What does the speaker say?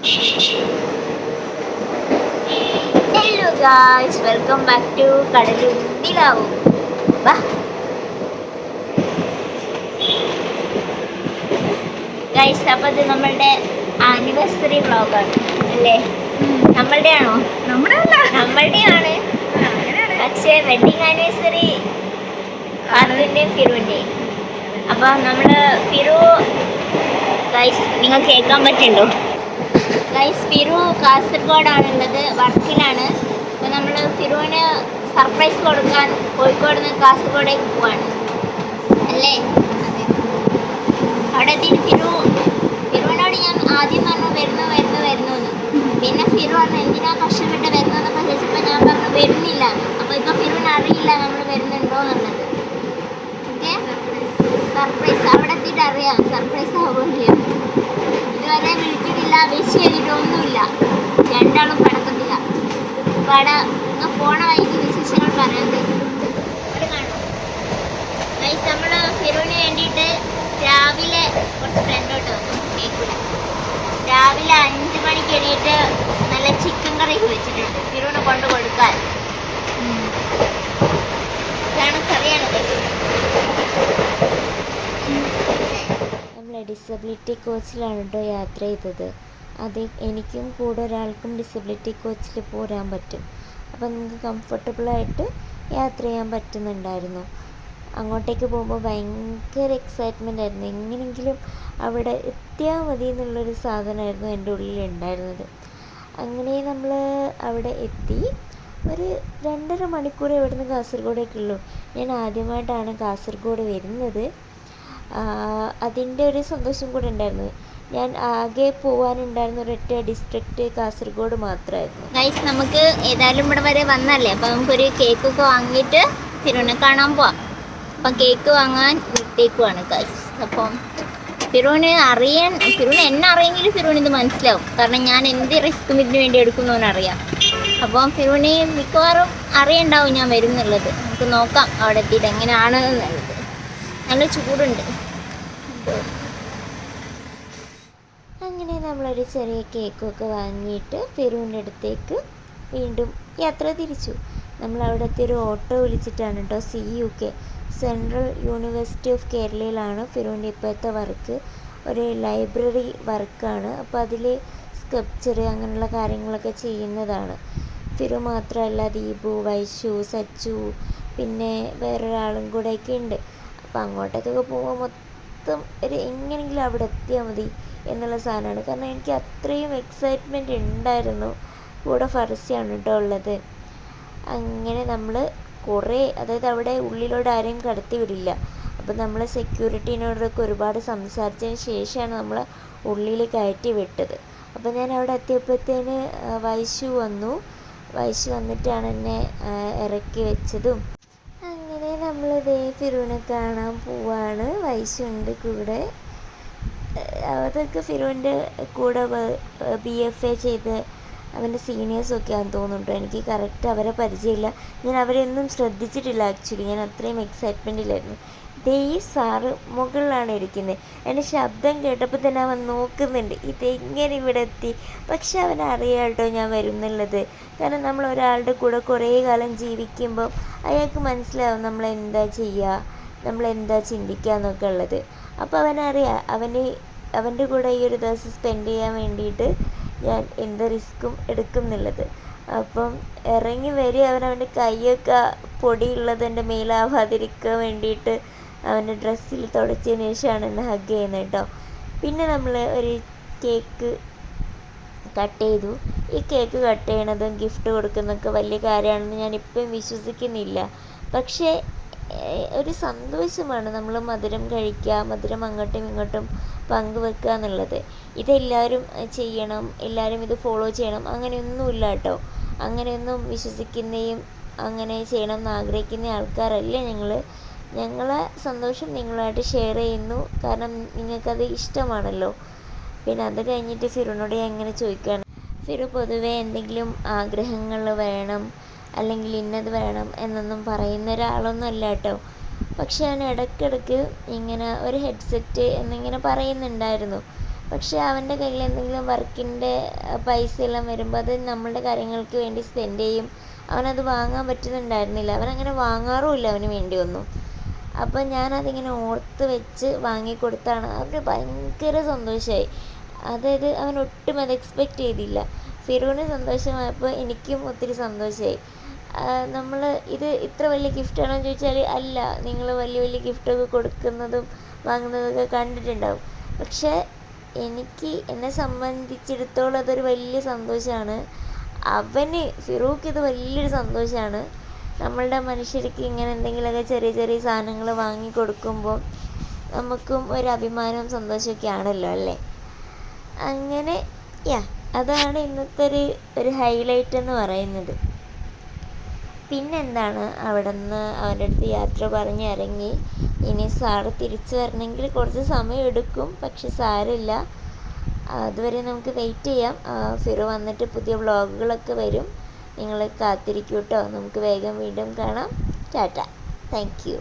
Hello guys, welcome back to കടലുണ്ടിലാവും. Guys, അപ്പോൾ ഇത് നമ്മളുടെ ആനിവേഴ്സറി വ്ളോഗാണ് അല്ലേ? നമ്മളുടെ ആണോ? നമ്മളുടെയാണ്. പക്ഷേ വെഡിങ് ആനിവേഴ്സറി പാത്തുവിൻ്റെയും ഫിറുവിൻ്റെയും. അപ്പോൾ നമ്മൾ ഫിറു ഗായ്സ്, നിങ്ങൾ കേൾക്കാൻ പറ്റുന്നുണ്ടോ? ഗൈസ്, ഫിറു കാസർഗോഡാണുള്ളത്, വർക്കിലാണ്. അപ്പോൾ നമ്മൾ ഫിറുവിന് സർപ്രൈസ് കൊടുക്കാൻ കോഴിക്കോട് നിന്ന് കാസർഗോഡേക്ക് പോവാണ് അല്ലേ? അവിടെ എത്തിയിട്ട് ഫിറുവിനോട് ഞാൻ ആദ്യം പറഞ്ഞു വരുന്നു എന്ന്. പിന്നെ ഫിറു പറഞ്ഞു എന്തിനാ കഷ്ടപ്പെട്ട് വരുന്നതെന്നൊക്കെ ചോദിച്ചപ്പോൾ ഞാൻ പറഞ്ഞു വരുന്നില്ല. അപ്പോൾ ഇപ്പോൾ ഫിറുവിന് അറിയില്ല നമ്മൾ വരുന്നുണ്ടോ എന്നുള്ളത്. ഓക്കെ, സർപ്രൈസ് അവിടെ എത്തിയിട്ട് അറിയാം സർപ്രൈസ് ആവുകയില്ല. ഇതുവരെ വിളിച്ചിട്ടില്ല, വിഷ് ചെയ്തിട്ടൊന്നുമില്ല. രണ്ടാളും പടക്കത്തില്ല. പട പോണ വഴിക്ക് വിശേഷങ്ങൾ പറയാൻ ഇവിടെ കാണും. നമ്മൾ ഫിറുവിന് വേണ്ടിയിട്ട് രാവിലെ കുറച്ച് ഫ്രണ്ടോട്ട് വന്നു. കേൾക്കില്ല, രാവിലെ 5 മണിക്ക് എണീറ്റ് നല്ല ചിക്കൻ കറി വെച്ചിട്ടുണ്ട് ഫിറുവിനെ കൊണ്ട് കൊടുക്കാൻ. ഇതാണ് കറിയാണ്. നമ്മൾ ഡിസബിലിറ്റി കോച്ചിലാണ് കേട്ടോ യാത്ര ചെയ്തത്. എനിക്കും കൂടെ ഒരാൾക്കും ഡിസബിലിറ്റി കോച്ചിൽ പോരാൻ പറ്റും. അപ്പം നമുക്ക് കംഫർട്ടബിളായിട്ട് യാത്ര ചെയ്യാൻ പറ്റുന്നുണ്ടായിരുന്നു. അങ്ങോട്ടേക്ക് പോകുമ്പോൾ ഭയങ്കര എക്സൈറ്റ്മെൻ്റ് ആയിരുന്നു. എങ്ങനെയെങ്കിലും അവിടെ എത്തിയാൽ മതി എന്നുള്ളൊരു സാധനമായിരുന്നു എൻ്റെ ഉള്ളിലുണ്ടായിരുന്നത്. അങ്ങനെ നമ്മൾ അവിടെ എത്തി. ഒരു 2.5 മണിക്കൂർ ഇവിടുന്ന് കാസർഗോഡേക്കുള്ളൂ. ഞാൻ ആദ്യമായിട്ടാണ് കാസർഗോഡ് വരുന്നത്. അതിൻ്റെ ഒരു സന്തോഷം കൂടെ ഉണ്ടായിരുന്നു. ഞാൻ ആകെ പോകാനുണ്ടായിരുന്ന ഒരൊറ്റ ഡിസ്ട്രിക്റ്റ് കാസർഗോഡ് മാത്രമായിരുന്നു. ഗൈസ്, നമുക്ക് ഏതായാലും ഇവിടെ വരെ വന്നല്ലേ, അപ്പോൾ നമുക്കൊരു കേക്കൊക്കെ വാങ്ങിയിട്ട് ഫിറുവിനെ കാണാൻ പോവാം. അപ്പം കേക്ക് വാങ്ങാൻ വീട്ടേക്കുവാണ് ഗൈസ്. അപ്പം ഫിറുവിന് എന്നെ അറിയെങ്കിലും ഫിറുവിന് ഇത് മനസ്സിലാവും. കാരണം ഞാൻ എന്ത് റിസ്ക്കും ഇതിന് വേണ്ടി എടുക്കുന്നവന് അറിയാം. അപ്പം ഫിറുവിന് മിക്കവാറും അറിയണ്ടാവും ഞാൻ വരുന്നുള്ളത്. നമുക്ക് നോക്കാം അവിടെ എത്തിയിട്ട് എങ്ങനെയാണ് എന്നുള്ളത്. നല്ല ചൂടുണ്ട്. അങ്ങനെ നമ്മളൊരു ചെറിയ കേക്കൊക്കെ വാങ്ങിയിട്ട് ഫിറുവിൻ്റെ അടുത്തേക്ക് വീണ്ടും യാത്ര തിരിച്ചു. നമ്മളവിടുത്തെ ഒരു ഓട്ടോ വിളിച്ചിട്ടാണ് കേട്ടോ CUK, സെൻട്രൽ യൂണിവേഴ്സിറ്റി ഓഫ് കേരളയിലാണ് ഫിറുവിൻ്റെ ഇപ്പോഴത്തെ വർക്ക്. ഒരു ലൈബ്രറി വർക്കാണ്. അപ്പോൾ അതിൽ സ്കൾപ്ചർ അങ്ങനെയുള്ള കാര്യങ്ങളൊക്കെ ചെയ്യുന്നതാണ്. ഫിറു മാത്രമല്ല, ദീപു, വൈശു, സച്ചു, പിന്നെ വേറൊരാളും കൂടെയൊക്കെ ഉണ്ട്. അപ്പോൾ അങ്ങോട്ടേക്കൊക്കെ പോകുമ്പോൾ മൊത്തം എങ്ങനെയെങ്കിലും അവിടെ എത്തിയാൽ മതി എന്നുള്ള സാധനമാണ്. കാരണം എനിക്ക് അത്രയും എക്സൈറ്റ്മെൻറ്റ് ഉണ്ടായിരുന്നു. കൂടെ ഫർസിയാണ് കേട്ടോ ഉള്ളത്. അങ്ങനെ നമ്മൾ അതായത് അവിടെ ഉള്ളിലോട്ട് ആരെയും കടത്തി വിടില്ല. അപ്പോൾ നമ്മൾ സെക്യൂരിറ്റീനോടൊക്കെ ഒരുപാട് സംസാരിച്ചതിന് ശേഷമാണ് നമ്മൾ ഉള്ളിൽ കയറ്റി വിട്ടത്. അപ്പോൾ ഞാൻ അവിടെ എത്തിയപ്പോഴത്തേന് വൈശു വന്നിട്ടാണ് എന്നെ ഇറക്കി വെച്ചതും. അങ്ങനെ നമ്മൾ ഫിറുവിനെ കാണാൻ പോവാണ്. വൈശുണ്ട് കൂടെ. അതൊക്കെ ഫിറുവിൻ്റെ കൂടെ BFA ചെയ്ത് അവൻ്റെ സീനിയേഴ്സൊക്കെ ആണെന്ന് തോന്നുന്നുണ്ട്. എനിക്ക് കറക്റ്റ് അവരെ പരിചയമില്ല. ഞാൻ അവരെയൊന്നും ശ്രദ്ധിച്ചിട്ടില്ല ആക്ച്വലി. ഞാൻ അത്രയും എക്സൈറ്റ്മെൻറ്റിലായിരുന്നു. ഈ സാറ് മുകളിലാണ് ഇരിക്കുന്നത്. എൻ്റെ ശബ്ദം കേട്ടപ്പോൾ തന്നെ അവൻ നോക്കുന്നുണ്ട് ഇതെങ്ങനെ ഇവിടെ എത്തി. പക്ഷെ അവനറിയാം കേട്ടോ ഞാൻ വരുന്നുള്ളത്. കാരണം നമ്മൾ ഒരാളുടെ കൂടെ കുറേ കാലം ജീവിക്കുമ്പോൾ അയാൾക്ക് മനസ്സിലാവും നമ്മളെന്താ ചെയ്യുക, നമ്മളെന്താ ചിന്തിക്കുക എന്നൊക്കെ ഉള്ളത്. അപ്പോൾ അവനറിയാം അവൻ്റെ കൂടെ ഈ ഒരു ദിവസം സ്പെൻഡ് ചെയ്യാൻ വേണ്ടിയിട്ട് ഞാൻ എന്ത് റിസ്ക്കും എടുക്കും എന്നുള്ളത്. അപ്പം ഇറങ്ങി വരിക അവൻ്റെ കൈയൊക്കെ പൊടിയുള്ളത് എൻ്റെ മേലാവാതിരിക്കാൻ വേണ്ടിയിട്ട് അവൻ്റെ ഡ്രസ്സിൽ തുടച്ചതിന് ശേഷമാണ് എന്നെ ഹഗ് ചെയ്യുന്നത് കേട്ടോ. പിന്നെ നമ്മൾ ഒരു കേക്ക് കട്ട് ചെയ്തു. ഈ കേക്ക് കട്ട് ചെയ്യണതും ഗിഫ്റ്റ് കൊടുക്കുന്നതൊക്കെ വലിയ കാര്യമാണെന്ന് ഞാനിപ്പം വിശ്വസിക്കുന്നില്ല. പക്ഷേ ഒരു സന്തോഷമാണ് നമ്മൾ മധുരം കഴിക്കുക, മധുരം അങ്ങോട്ടും ഇങ്ങോട്ടും പങ്കുവെക്കുക എന്നുള്ളത്. ഇതെല്ലാവരും ചെയ്യണം, എല്ലാവരും ഇത് ഫോളോ ചെയ്യണം അങ്ങനെയൊന്നുമില്ല കേട്ടോ. അങ്ങനെയൊന്നും വിശ്വസിക്കുന്നതും അങ്ങനെ ചെയ്യണം എന്ന് ആഗ്രഹിക്കുന്ന ആൾക്കാരല്ല ഞങ്ങൾ. ഞങ്ങളെ സന്തോഷം നിങ്ങളുമായിട്ട് ഷെയർ ചെയ്യുന്നു. കാരണം നിങ്ങൾക്കത് ഇഷ്ടമാണല്ലോ. പിന്നെ അത് കഴിഞ്ഞിട്ട് ഫിറുവിനോട് ഞാൻ എങ്ങനെ ചോദിക്കുകയാണ്. ഫിറു പൊതുവേ എന്തെങ്കിലും ആഗ്രഹങ്ങൾ വേണം അല്ലെങ്കിൽ ഇന്നത് വേണം എന്നൊന്നും പറയുന്ന ഒരാളൊന്നും അല്ല കേട്ടോ. പക്ഷെ ഞാൻ ഇടയ്ക്കിടയ്ക്ക് ഇങ്ങനെ ഒരു ഹെഡ്സെറ്റ് എന്നിങ്ങനെ പറയുന്നുണ്ടായിരുന്നു. പക്ഷേ അവൻ്റെ കയ്യിൽ എന്തെങ്കിലും വർക്കിൻ്റെ പൈസ എല്ലാം വരുമ്പോൾ അത് നമ്മളുടെ കാര്യങ്ങൾക്ക് വേണ്ടി സ്പെൻഡ് ചെയ്യും. അവനത് വാങ്ങാൻ പറ്റുന്നുണ്ടായിരുന്നില്ല, അവനങ്ങനെ വാങ്ങാറുമില്ല അവന് വേണ്ടിയൊന്നും. അപ്പം ഞാനതിങ്ങനെ ഓർത്ത് വെച്ച് വാങ്ങിക്കൊടുത്താണ്. അവന് ഭയങ്കര സന്തോഷമായി. അതായത് അവൻ ഒട്ടും അത് എക്സ്പെക്റ്റ് ചെയ്തില്ല. ഫിറുവിന് സന്തോഷമായപ്പോൾ എനിക്കും ഒത്തിരി സന്തോഷമായി. നമ്മൾ ഇത് ഇത്ര വലിയ ഗിഫ്റ്റാണോ എന്ന് ചോദിച്ചാൽ അല്ല, നിങ്ങൾ വലിയ വലിയ ഗിഫ്റ്റൊക്കെ കൊടുക്കുന്നതും വാങ്ങുന്നതൊക്കെ കണ്ടിട്ടുണ്ടാവും. പക്ഷേ എന്നെ സംബന്ധിച്ചിടത്തോളം അതൊരു വലിയ സന്തോഷമാണ്. ഫിറൂക്ക് ഇത് വലിയൊരു സന്തോഷമാണ്. നമ്മളുടെ മനുഷ്യർക്ക് ഇങ്ങനെ എന്തെങ്കിലുമൊക്കെ ചെറിയ ചെറിയ സാധനങ്ങൾ വാങ്ങി കൊടുക്കുമ്പോൾ നമുക്കും ഒരു അഭിമാനവും സന്തോഷമൊക്കെ ആണല്ലോ അല്ലേ. അങ്ങനെ അതാണ് ഇന്നത്തെ ഒരു ഹൈലൈറ്റ് എന്ന് പറയുന്നത്. പിന്നെന്താണ്, അവിടെ നിന്ന് അവൻ്റെ അടുത്ത് യാത്ര പറഞ്ഞ് ഇറങ്ങി. ഇനി സാറ് തിരിച്ചു വരണമെങ്കിൽ കുറച്ച് സമയം എടുക്കും, പക്ഷെ സാരമില്ല, അതുവരെ നമുക്ക് വെയിറ്റ് ചെയ്യാം. ഫിറു വന്നിട്ട് പുതിയ വ്ളോഗുകളൊക്കെ വരും, നിങ്ങൾ കാത്തിരിക്കൂ കേട്ടോ. നമുക്ക് വേഗം വീണ്ടും കാണാം. Tata, thank you.